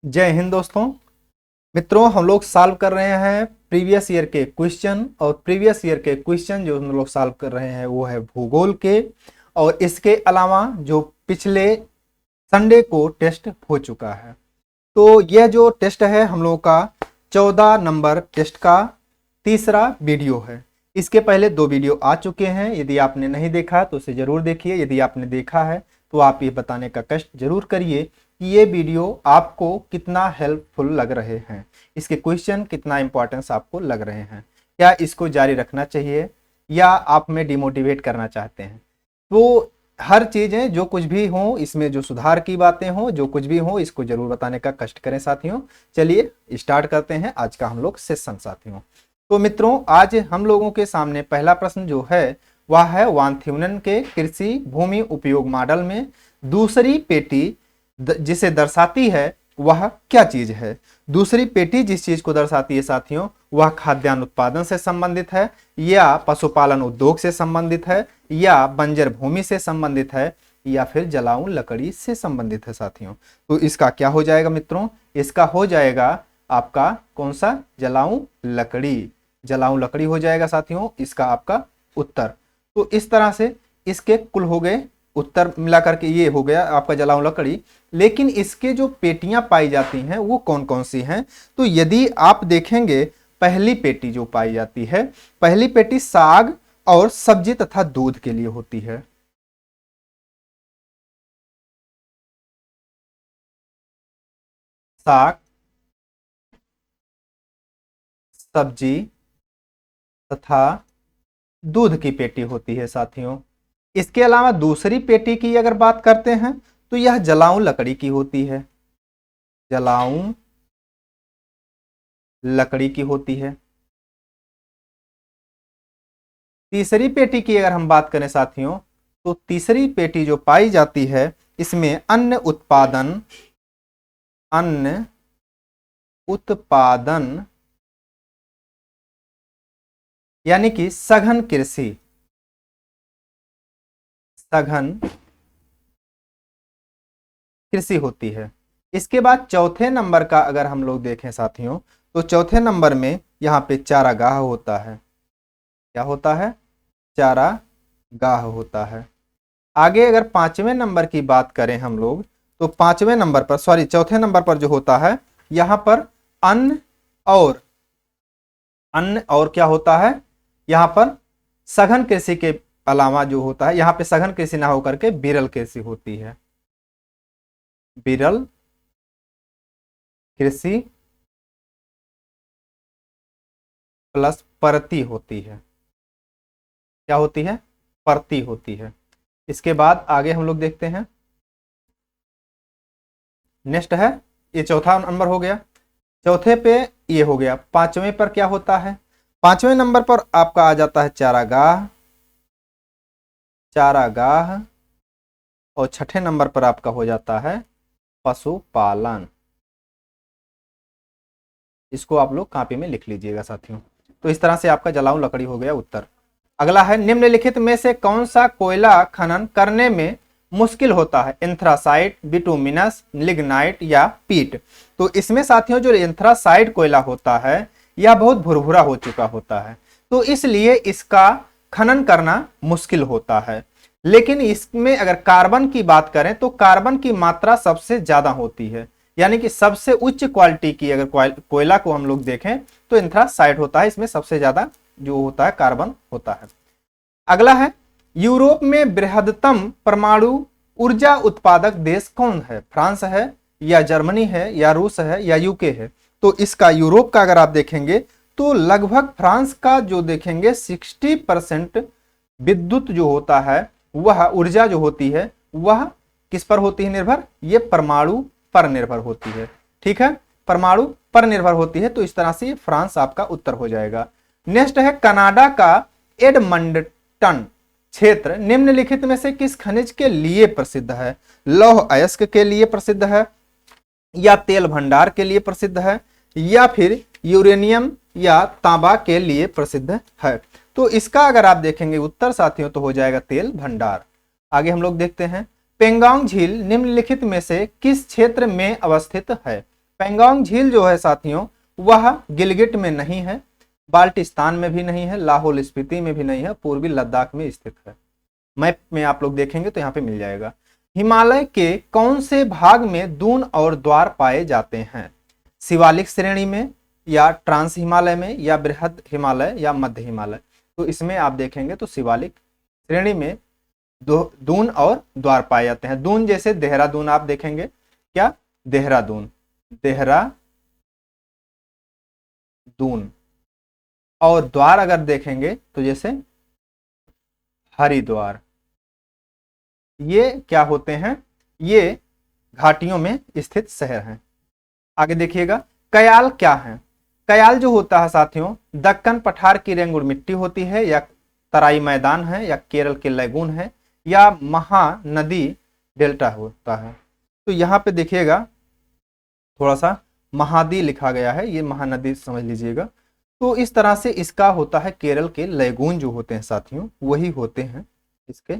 जय हिंद दोस्तों। मित्रों, हम लोग सॉल्व कर रहे हैं प्रीवियस ईयर के क्वेश्चन। और प्रीवियस ईयर के क्वेश्चन जो हम लोग सॉल्व कर रहे हैं वो है भूगोल के। और इसके अलावा जो पिछले संडे को टेस्ट हो चुका है, तो यह जो टेस्ट है हम लोगों का 14 नंबर टेस्ट का तीसरा वीडियो है। इसके पहले 2 वीडियो आ चुके हैं। यदि आपने नहीं देखा तो उसे जरूर देखिए। यदि आपने देखा है तो आप ये बताने का कष्ट जरूर करिए कि ये वीडियो आपको कितना हेल्पफुल लग रहे हैं, इसके क्वेश्चन कितना इंपॉर्टेंस आपको लग रहे हैं, क्या इसको जारी रखना चाहिए या आप में डिमोटिवेट करना चाहते हैं। तो हर चीजें जो कुछ भी हो, इसमें जो सुधार की बातें हो, जो कुछ भी हो, इसको जरूर बताने का कष्ट करें साथियों। चलिए स्टार्ट करते हैं आज का हम लोग सेशन साथियों। तो मित्रों, आज हम लोगों के सामने पहला प्रश्न जो है वह है वान थ्यूनन के कृषि भूमि उपयोग मॉडल में दूसरी पेटी जिसे दर्शाती है वह क्या चीज है। दूसरी पेटी जिस चीज को दर्शाती है साथियों, वह खाद्यान्न उत्पादन से संबंधित है, या पशुपालन उद्योग से संबंधित है, या बंजर भूमि से संबंधित है, या फिर जलाऊ लकड़ी से संबंधित है साथियों। तो इसका क्या हो जाएगा मित्रों? इसका हो जाएगा आपका कौन सा? जलाऊ लकड़ी। जलाऊ लकड़ी हो जाएगा साथियों इसका आपका उत्तर। तो इस तरह से इसके कुल हो गए उत्तर मिलाकर के, ये हो गया आपका जलाऊ लकड़ी। लेकिन इसके जो पेटियां पाई जाती हैं वो कौन कौन सी हैं? तो यदि आप देखेंगे, पहली पेटी जो पाई जाती है, पहली पेटी साग और सब्जी तथा दूध के लिए होती है। साग, सब्जी तथा दूध की पेटी होती है साथियों। इसके अलावा दूसरी पेटी की अगर बात करते हैं तो यह जलाऊ लकड़ी की होती है। जलाऊ लकड़ी की होती है। तीसरी पेटी की अगर हम बात करें साथियों, तो तीसरी पेटी जो पाई जाती है इसमें अन्न उत्पादन यानी कि सघन कृषि होती है। इसके बाद चौथे नंबर का अगर हम लोग देखें साथियों, तो चौथे नंबर में यहाँ पे चारागाह होता है। क्या होता है? चारागाह होता है। आगे अगर पांचवें नंबर की बात करें हम लोग, तो पांचवें नंबर पर, सॉरी चौथे नंबर पर जो होता है, यहां पर अन्न और क्या होता है, यहां पर सघन कृषि के अलावा जो होता है, यहां पे सघन कृषि ना होकर के विरल कृषि होती है। विरल कृषि प्लस परती होती है। क्या होती है? परती होती है। इसके बाद आगे हम लोग देखते हैं, नेक्स्ट है, ये चौथा नंबर हो गया। चौथे पे ये हो गया। पांचवें पर क्या होता है? पांचवें नंबर पर आपका आ जाता है चारागाह। और छठे नंबर पर आपका हो जाता है पशुपालन। इसको आप लोग कॉपी में लिख लीजिएगा साथियों। तो इस तरह से आपका जलाऊ लकड़ी हो गया उत्तर। अगला है, निम्नलिखित में से कौन सा कोयला खनन करने में मुश्किल होता है? एंथ्रासाइट, बिटुमिनस, लिग्नाइट या पीट। तो इसमें साथियों जो एंथ्रासाइट कोयला होता है यह बहुत भुरभुरा हो चुका होता है, तो इसलिए इसका खनन करना मुश्किल होता है। लेकिन इसमें अगर कार्बन की बात करें तो कार्बन की मात्रा सबसे ज्यादा होती है, यानी कि सबसे उच्च क्वालिटी की अगर कोयला को हम लोग देखें तो एंथ्रासाइट होता है। इसमें सबसे ज्यादा जो होता है कार्बन होता है। अगला है, यूरोप में बृहत्तम परमाणु ऊर्जा उत्पादक देश कौन है? फ्रांस है, या जर्मनी है, या रूस है, या यूके है। तो इसका यूरोप का अगर आप देखेंगे तो लगभग फ्रांस का जो देखेंगे 60% विद्युत जो होता है, वह ऊर्जा जो होती है वह किस पर होती है निर्भर? ये परमाणु पर निर्भर होती है। ठीक है, परमाणु पर निर्भर होती है। तो इस तरह से फ्रांस आपका उत्तर हो जाएगा। नेक्स्ट है, कनाडा का एडमंटन क्षेत्र निम्नलिखित में से किस खनिज के लिए प्रसिद्ध है? लौह अयस्क के लिए प्रसिद्ध है, या तेल भंडार के लिए प्रसिद्ध है, या फिर यूरेनियम या तांबा के लिए प्रसिद्ध है। तो इसका अगर आप देखेंगे उत्तर साथियों तो हो जाएगा तेल भंडार। आगे हम लोग देखते हैं, पेंगोंग झील निम्नलिखित में से किस क्षेत्र में अवस्थित है? पेंगोंग झील जो है साथियों वह गिलगिट में नहीं है, बाल्टिस्तान में भी नहीं है, लाहौल स्पीति में भी नहीं है, पूर्वी लद्दाख में स्थित है। मैप में आप लोग देखेंगे तो यहाँ पे मिल जाएगा। हिमालय के कौन से भाग में दून और द्वार पाए जाते हैं? शिवालिक श्रेणी में, या ट्रांस हिमालय में, या बृहद हिमालय, या मध्य हिमालय? तो इसमें आप देखेंगे तो शिवालिक श्रेणी में दून और द्वार पाए जाते हैं। दून जैसे देहरादून आप देखेंगे, क्या देहरादून, देहरादून। और द्वार अगर देखेंगे तो जैसे हरिद्वार। ये क्या होते हैं? ये घाटियों में स्थित शहर हैं। आगे देखिएगा, कयाल क्या है? कयाल जो होता है साथियों दक्कन पठार की रेंगुर मिट्टी होती है, या तराई मैदान है, या केरल के लैगून है, या महानदी डेल्टा होता है। तो यहाँ पे देखिएगा थोड़ा सा महादी लिखा गया है, ये महानदी समझ लीजिएगा। तो इस तरह से इसका होता है केरल के लैगून जो होते हैं साथियों वही होते हैं इसके।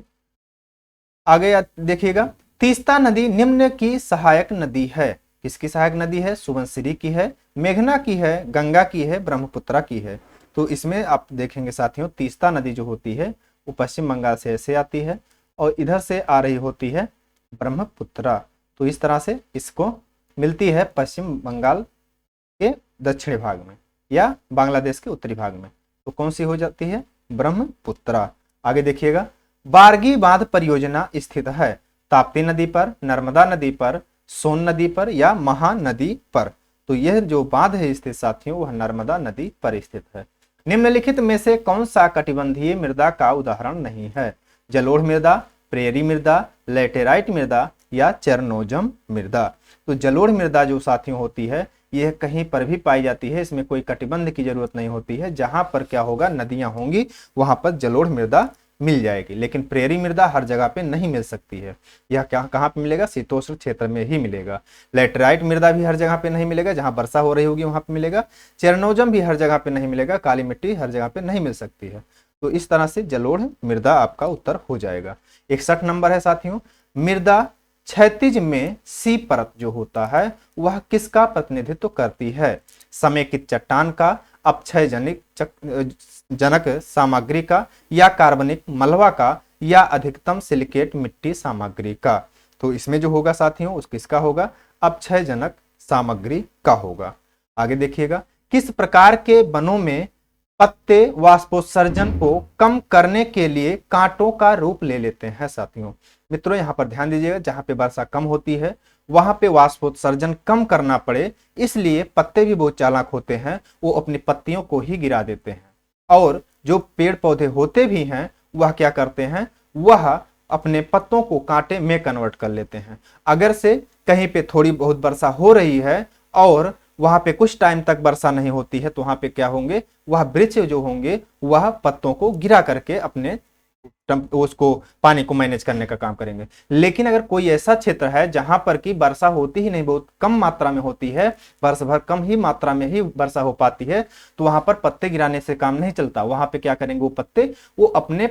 आगे देखिएगा, तीस्ता नदी निम्न की सहायक नदी है। किसकी सहायक नदी है? सुबनसिरी की है, मेघना की है, गंगा की है, ब्रह्मपुत्रा की है। तो इसमें आप देखेंगे साथियों तीस्ता नदी जो होती है वो पश्चिम बंगाल से ऐसे आती है और इधर से आ रही होती है ब्रह्मपुत्रा। तो इस तरह से इसको मिलती है पश्चिम बंगाल के दक्षिणी भाग में या बांग्लादेश के उत्तरी भाग में। तो कौन सी हो जाती है? ब्रह्मपुत्रा। आगे देखिएगा, बारगी बांध परियोजना स्थित है ताप्ती नदी पर, नर्मदा नदी पर, सोन नदी पर, या महानदी पर? तो यह जो बांध है स्थित साथियों वह नर्मदा नदी पर स्थित है। निम्नलिखित में से कौन सा कटिबंधीय मृदा का उदाहरण नहीं है? जलोढ़ मृदा, प्रेरी मृदा, लैटेराइट मृदा, या चेरनोजम मृदा? तो जलोढ़ मृदा जो साथियों होती है यह कहीं पर भी पाई जाती है, इसमें कोई कटिबंध की जरूरत नहीं होती है। जहां पर क्या होगा नदियां होंगी वहां पर जलोढ़ मृदा मिल जाएगी, लेकिन प्रेरी मृदा हर जगह पे नहीं मिल सकती है। यह क्या कहाँ पे मिलेगा? शीतोष्ण क्षेत्र में ही मिलेगा। लैटेराइट मृदा भी हर जगह पे नहीं मिलेगा, जहां वर्षा हो रही होगी वहां पे मिलेगा। चेरनोजम भी हर जगह पे नहीं मिलेगा, काली मिट्टी हर जगह पे नहीं मिल सकती है। तो इस तरह से जलोढ़ मृदा आपका उत्तर हो जाएगा। 61 नंबर है साथियों, मृदा क्षैतिज में सी परत जो होता है वह किसका प्रतिनिधित्व करती है? समेकित चट्टान का, अपक्षय जनक सामग्री का, या कार्बनिक मलबा का, या अधिकतम सिलिकेट मिट्टी सामग्री का? तो इसमें जो होगा साथियों उस किसका होगा? अपक्षय जनक सामग्री का होगा। आगे देखिएगा, किस प्रकार के वनों में पत्ते वाष्पोत्सर्जन को कम करने के लिए कांटों का रूप ले लेते हैं? साथियों मित्रों यहाँ पर ध्यान दीजिएगा, जहां पे वर्षा कम होती है वहां पे वाष्पोत्सर्जन कम करना पड़े इसलिए पत्ते भी बहुत चालाक होते हैं, वो अपनी पत्तियों को ही गिरा देते हैं। और जो पेड़ पौधे होते भी हैं वह क्या करते हैं? वह अपने पत्तों को कांटे में कन्वर्ट कर लेते हैं। अगर से कहीं पे थोड़ी बहुत वर्षा हो रही है और वहां पे कुछ टाइम तक वर्षा नहीं होती है तो वहां पे क्या होंगे? वह वृक्ष जो होंगे वह पत्तों को गिरा करके अपने उसको पानी को मैनेज करने का काम करेंगे। लेकिन अगर कोई ऐसा क्षेत्र है जहां पर की वर्षा होती ही नहीं, बहुत कम मात्रा में होती है, वर्ष भर कम ही मात्रा में ही वर्षा हो पाती है, तो वहां पर पत्ते गिराने से काम नहीं चलता। वहां पे क्या करेंगे? वो पत्ते वो अपने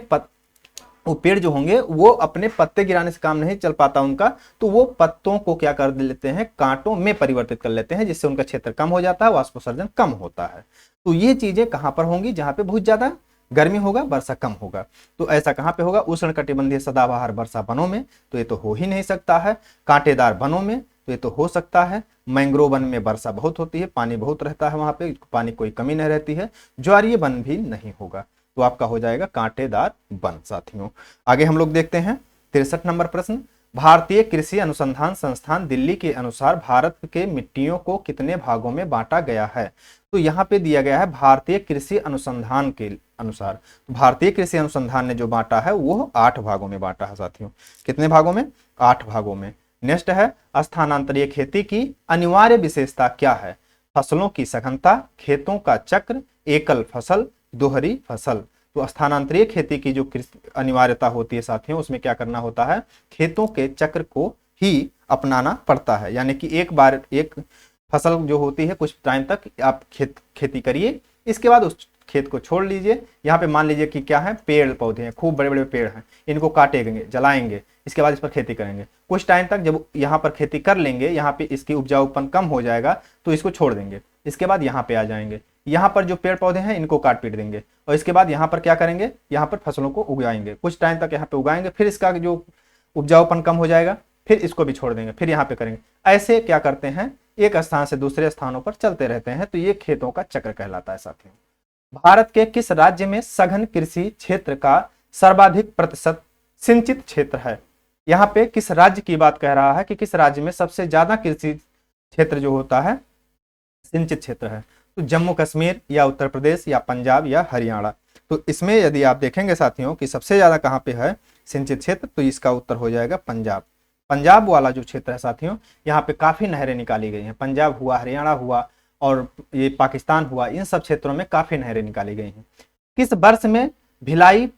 वो पेड़ जो होंगे वो अपने पत्ते गिराने से काम नहीं चल पाता उनका, तो वो पत्तों को क्या कर लेते हैं? कांटों में परिवर्तित कर लेते हैं, जिससे उनका क्षेत्र कम हो जाता है, वाष्पोत्सर्जन कम होता है। तो ये चीजें कहां पर होंगी? जहां पे बहुत ज्यादा गर्मी होगा, वर्षा कम होगा। तो ऐसा कहां पे होगा? उष्ण कटिबंधीय सदाबहार वर्षा वनों में, तो ये तो हो ही नहीं सकता है। कांटेदार वनों में, तो ये तो हो सकता है। मैंग्रोव वन में वर्षा बहुत होती है, पानी बहुत रहता है, वहां पे पानी कोई कमी नहीं रहती है। ज्वारीय वन भी नहीं होगा, तो आपका हो जाएगा कांटेदार वन। साथियों आगे हम लोग देखते हैं 63 नंबर प्रश्न, भारतीय कृषि अनुसंधान संस्थान दिल्ली के अनुसार भारत के मिट्टियों को कितने भागों में बांटा गया है? तो यहाँ पे दिया गया है भारतीय कृषि अनुसंधान के अनुसार। भारतीय कृषि अनुसंधान ने जो बांटा है वो 8 भागों में बांटा है साथियों। कितने भागों में? 8 भागों में। नेक्स्ट है, स्थानांतरीय खेती की अनिवार्य विशेषता क्या है? फसलों की सघनता, खेतों का चक्र, एकल फसल, दोहरी फसल। तो स्थानांतरीय खेती की जो अनिवार्यता होती है साथियों उसमें क्या करना होता है? खेतों के चक्र को ही अपनाना पड़ता है, यानी कि एक बार एक फसल जो होती है कुछ टाइम तक आप खेती करिए, इसके बाद उस खेत को छोड़ लीजिए। यहाँ पे मान लीजिए कि क्या है, पेड़ पौधे हैं, खूब बड़े बड़े पेड़ हैं, इनको काटेंगे, जलाएंगे, इसके बाद इस पर खेती करेंगे। कुछ टाइम तक जब यहाँ पर खेती कर लेंगे, यहाँ पे इसकी उपजाऊपन कम हो जाएगा तो इसको छोड़ देंगे। इसके बाद यहाँ पे आ जाएंगे, यहाँ पर जो पेड़ पौधे हैं इनको काट पीट देंगे और इसके बाद यहाँ पर क्या करेंगे, यहाँ पर फसलों को उगाएंगे। कुछ टाइम तक यहाँ पे उगाएंगे, फिर इसका जो उपजाऊपन कम हो जाएगा, फिर इसको भी छोड़ देंगे, फिर यहाँ पे करेंगे। ऐसे क्या करते हैं, एक स्थान से दूसरे स्थानों पर चलते रहते हैं। तो ये खेतों का चक्र कहलाता है साथियों। भारत के किस राज्य में सघन कृषि क्षेत्र का सर्वाधिक प्रतिशत सिंचित क्षेत्र है? यहाँ पे किस राज्य की बात कह रहा है कि किस राज्य में सबसे ज्यादा कृषि क्षेत्र जो होता है सिंचित क्षेत्र है? तो जम्मू कश्मीर या उत्तर प्रदेश या पंजाब या हरियाणा। तो इसमें यदि आप देखेंगे साथियों कि सबसे ज्यादा कहाँ पे है सिंचित क्षेत्र, तो इसका उत्तर हो जाएगा पंजाब। पंजाब वाला जो क्षेत्र है साथियों, यहाँ पे काफी नहरें निकाली गई हैं। पंजाब हुआ, हरियाणा हुआ और ये पाकिस्तान हुआ, इन सब क्षेत्रों में काफी नहरें निकाली गई हैं। किस वर्ष में भिलाई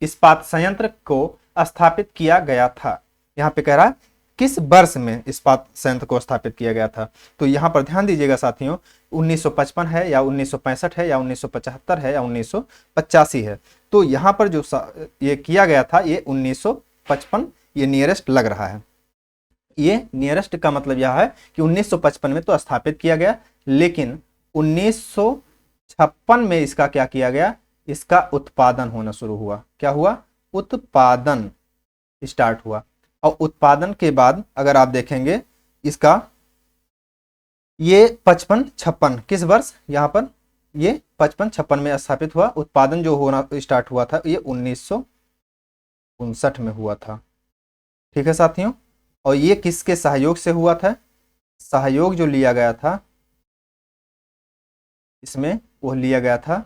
इस्पात संयंत्र को स्थापित किया गया था? यहाँ पे कह रहा है किस वर्ष में इस्पात संयंत्र को स्थापित किया गया था। तो यहाँ पर ध्यान दीजिएगा साथियों, 1955 है या 1965 है या 1975 है या 1985 है। तो यहाँ पर जो ये किया गया था ये 1955 ये नियरेस्ट लग रहा है। ये नियरेस्ट का मतलब यह है कि 1955 में तो स्थापित किया गया, लेकिन 1956 में इसका क्या किया गया, इसका उत्पादन होना शुरू हुआ। क्या हुआ? उत्पादन स्टार्ट हुआ। और उत्पादन के बाद अगर आप देखेंगे इसका ये 55-56 किस वर्ष, यहाँ पर ये 55-56 में स्थापित हुआ। उत्पादन जो होना स्टार्ट हुआ था ये 1959 में हुआ था। ठीक है साथियों। और ये किसके सहयोग से हुआ था? सहयोग जो लिया गया था इसमें वो लिया गया था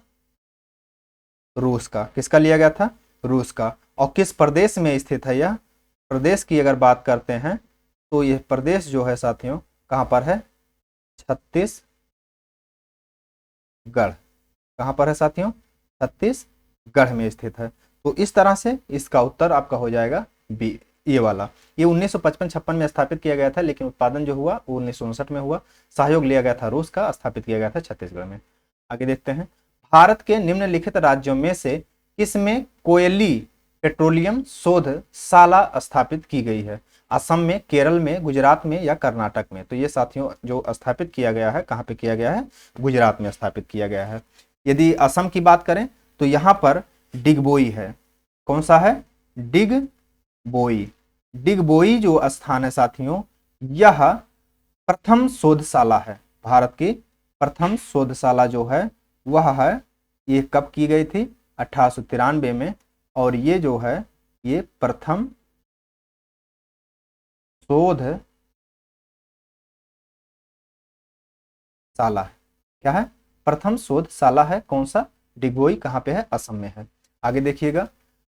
रूस का। किसका लिया गया था? रूस का। और किस प्रदेश में स्थित है यह? प्रदेश की अगर बात करते हैं तो यह प्रदेश जो है साथियों कहाँ पर है? छत्तीसगढ़। कहाँ पर है साथियों? छत्तीसगढ़ में स्थित है। तो इस तरह से इसका उत्तर आपका हो जाएगा बी, ये वाला। ये 1955-56 में स्थापित किया गया था, लेकिन उत्पादन जो हुआ वो 1959 में हुआ। सहयोग लिया गया था रूस का, स्थापित किया गया था छत्तीसगढ़ में। आगे देखते हैं, भारत के निम्नलिखित राज्यों में से किसमें कोयली पेट्रोलियम शोधशाला स्थापित की गई है? असम में, केरल में, गुजरात में या कर्नाटक में? तो ये साथियों जो स्थापित किया गया है कहाँ पे किया गया है? गुजरात में स्थापित किया गया है। यदि असम की बात करें तो यहाँ पर डिगबोई है। कौन सा है? डिगबोई। डिगबोई जो स्थान है साथियों, यह प्रथम शोधशाला है। भारत की प्रथम शोधशाला जो है वह है, ये कब की गई थी? 1893 में। और ये जो है ये प्रथम शोधशाला है। क्या है? प्रथम शोधशाला है। कौन सा? डिगबोई। कहाँ पे है? असम में है। आगे देखिएगा,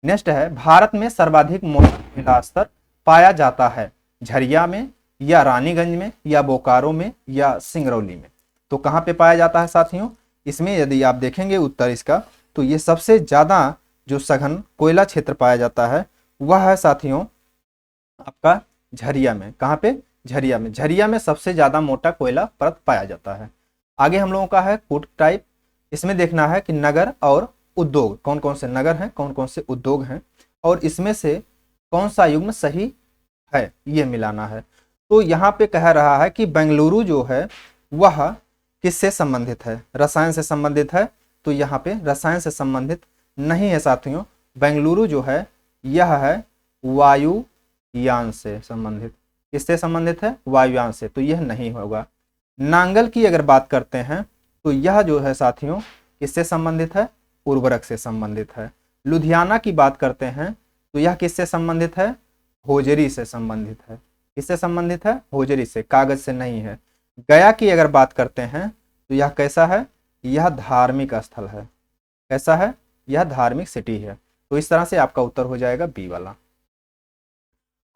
नेक्स्ट है, भारत में सर्वाधिक महिला स्तर पाया जाता है झरिया में या रानीगंज में या बोकारो में या सिंगरौली में? तो कहाँ पे पाया जाता है साथियों? इसमें यदि आप देखेंगे उत्तर इसका, तो ये सबसे ज्यादा जो सघन कोयला क्षेत्र पाया जाता है वह है साथियों आपका झरिया में। कहाँ पे? झरिया में। झरिया में सबसे ज्यादा मोटा कोयला परत पाया जाता है। आगे हम लोगों का है कूट टाइप। इसमें देखना है कि नगर और उद्योग, कौन कौन से नगर हैं, कौन कौन से उद्योग हैं, और इसमें से कौन सा युग्म सही है, यह मिलाना है। तो यहाँ पे कह रहा है कि बेंगलुरु जो है वह किससे संबंधित है? रसायन से संबंधित है। तो यहाँ पे रसायन से संबंधित नहीं है साथियों। बेंगलुरु जो है यह है वायुयान से संबंधित। किससे संबंधित है? वायुयान से। तो यह नहीं होगा। नांगल की अगर बात करते हैं तो यह जो है साथियों किससे संबंधित है? उर्वरक से संबंधित है। लुधियाना की बात करते हैं तो यह किससे संबंधित है? होजरी से संबंधित है। किससे संबंधित है? होजरी से, कागज से नहीं है। गया की अगर बात करते हैं तो यह कैसा है? यह धार्मिक स्थल है। कैसा है? यह धार्मिक सिटी है। तो इस तरह से आपका उत्तर हो जाएगा बी वाला।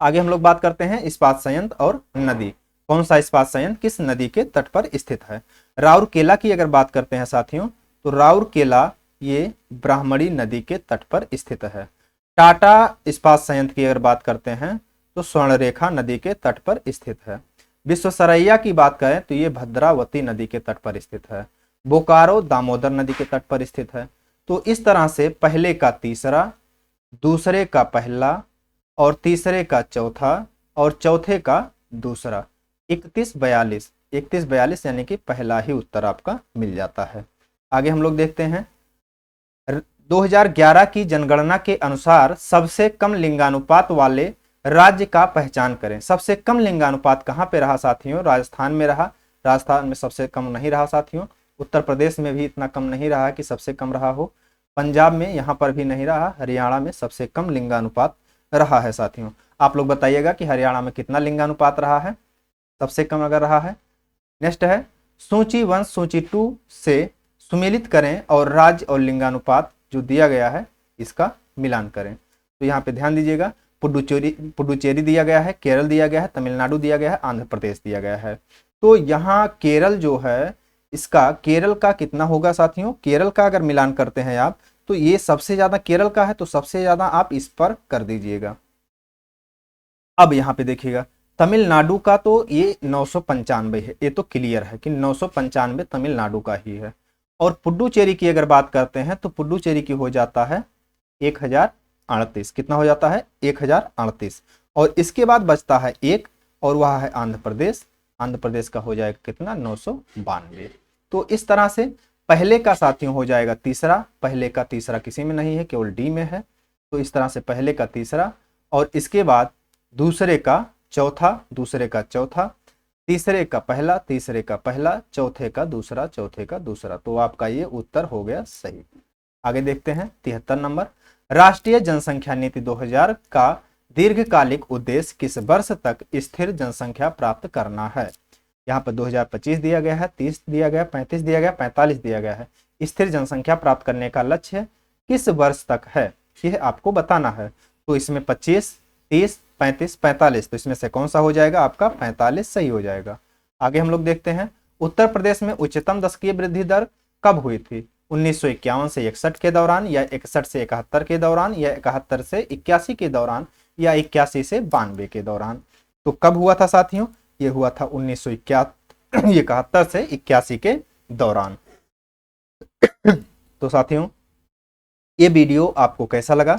आगे हम लोग बात करते हैं इस्पात संयंत्र और नदी। कौन सा इस्पात संयंत्र किस नदी के तट पर स्थित है? राउरकेला की अगर बात करते हैं साथियों तो राउरकेला ये ब्राह्मणी नदी के तट पर स्थित है। टाटा इस्पात संयंत्र की अगर बात करते हैं तो स्वर्णरेखा नदी के तट पर स्थित है। विश्वेश्वरैया की बात करें तो ये भद्रावती नदी के तट पर स्थित है। बोकारो दामोदर नदी के तट पर स्थित है। तो इस तरह से पहले का तीसरा, दूसरे का पहला और तीसरे का चौथा और चौथे का दूसरा, 3142, 3142 यानी कि पहला ही उत्तर आपका मिल जाता है। आगे हम लोग देखते हैं 2011 की जनगणना के अनुसार सबसे कम लिंगानुपात वाले राज्य का पहचान करें। सबसे कम लिंगानुपात कहाँ पे रहा साथियों? राजस्थान में रहा। राजस्थान में सबसे कम नहीं रहा साथियों। उत्तर प्रदेश में भी इतना कम नहीं रहा कि सबसे कम रहा हो। पंजाब में यहाँ पर भी नहीं रहा। हरियाणा में सबसे कम लिंगानुपात रहा है साथियों। आप लोग बताइएगा कि हरियाणा में कितना लिंगानुपात रहा है, सबसे कम अगर रहा है। नेक्स्ट है सूची 1 सूची 2 से सुमेलित करें और राज्य और लिंगानुपात जो दिया गया है इसका मिलान करें। तो यहाँ पे ध्यान दीजिएगा, पुडुचेरी दिया गया है, केरल दिया गया है, तमिलनाडु दिया गया है, आंध्र प्रदेश दिया गया है। तो यहाँ केरल जो है, इसका केरल का कितना होगा साथियों? केरल का अगर मिलान करते हैं आप तो ये सबसे ज्यादा केरल का है, तो सबसे ज्यादा आप इस पर कर दीजिएगा। अब यहाँ पे देखिएगा तमिलनाडु का तो ये 995 है, ये तो क्लियर है कि 995 तमिलनाडु का ही है। और पुडुचेरी की अगर बात करते हैं तो पुडुचेरी की हो जाता है 1038। कितना हो जाता है? 1038। और इसके बाद बचता है एक, और वह है आंध्र प्रदेश। आंध्र प्रदेश का हो जाएगा कितना? 992। तो इस तरह से पहले का साथियों हो जाएगा तीसरा। पहले का तीसरा किसी में नहीं है, केवल डी में है। तो इस तरह से पहले का तीसरा, और इसके बाद दूसरे का चौथा, दूसरे का चौथा, तीसरे का पहला, तीसरे का पहला, चौथे का दूसरा, चौथे का दूसरा। तो आपका ये उत्तर हो गया सही। आगे देखते हैं 73 नंबर। राष्ट्रीय जनसंख्या नीति 2000 का दीर्घकालिक उद्देश्य किस वर्ष तक स्थिर जनसंख्या प्राप्त करना है? यहाँ पर 2025 दिया गया है, 30 दिया गया, 35 दिया गया, 45 दिया गया है। स्थिर जनसंख्या प्राप्त करने का लक्ष्य किस वर्ष तक है, यह आपको बताना है। तो इसमें 25, 30, 35, 45, तो इसमें से कौन सा हो जाएगा? आपका 45 सही हो जाएगा। आगे हम लोग देखते हैं उत्तर प्रदेश में उच्चतम दशकीय वृद्धि दर कब हुई थी? 1951 से 61 के दौरान, या 61 से 71 के दौरान, या 71 से 81 के दौरान, या 81 से 92 के दौरान। तो कब हुआ था साथियों? ये हुआ था 1971 से 81 के दौरान। तो साथियों ये वीडियो आपको कैसा लगा?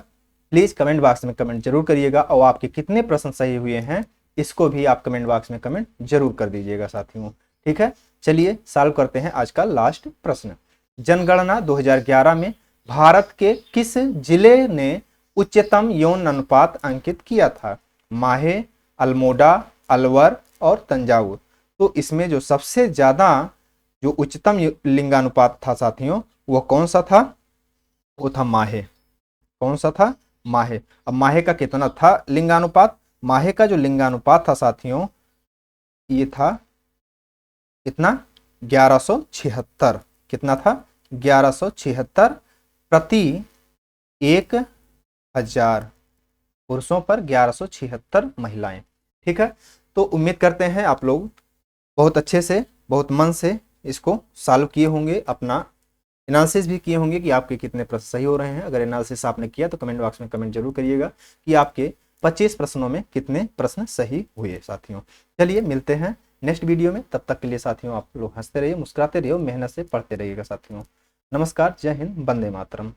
प्लीज कमेंट बॉक्स में कमेंट जरूर करिएगा, और आपके कितने प्रश्न सही हुए हैं इसको भी आप कमेंट बॉक्स में कमेंट जरूर कर दीजिएगा साथियों। ठीक है, चलिए सॉल्व करते हैं आज का लास्ट प्रश्न। जनगणना 2011 में भारत के किस जिले ने उच्चतम यौन अनुपात अंकित किया था? माहे, अल्मोड़ा, अलवर और तंजावुर। तो इसमें जो सबसे ज्यादा जो उच्चतम लिंगानुपात था साथियों, वो कौन सा था? वो था माहे। कौन सा था? माहे। अब माहे का कितना था लिंगानुपात? माहे का जो लिंगानुपात था साथियों, ये था कितना? 1176। कितना था? 1176 प्रति 1000 पुरुषों पर 1176 महिलाएं। ठीक है, तो उम्मीद करते हैं आप लोग बहुत अच्छे से, बहुत मन से इसको सॉल्व किए होंगे, अपना एनालिसिस भी किए होंगे कि आपके कितने प्रश्न सही हो रहे हैं। अगर एनालिसिस आपने किया तो कमेंट बॉक्स में कमेंट जरूर करिएगा कि आपके 25 प्रश्नों में कितने प्रश्न सही हुए साथियों। चलिए मिलते हैं नेक्स्ट वीडियो में, तब तक के लिए साथियों आप लोग हंसते रहिए, मुस्कुराते रहिए, मेहनत से पढ़ते रहिएगा साथियों। नमस्कार, जय हिंद, वंदे मातरम।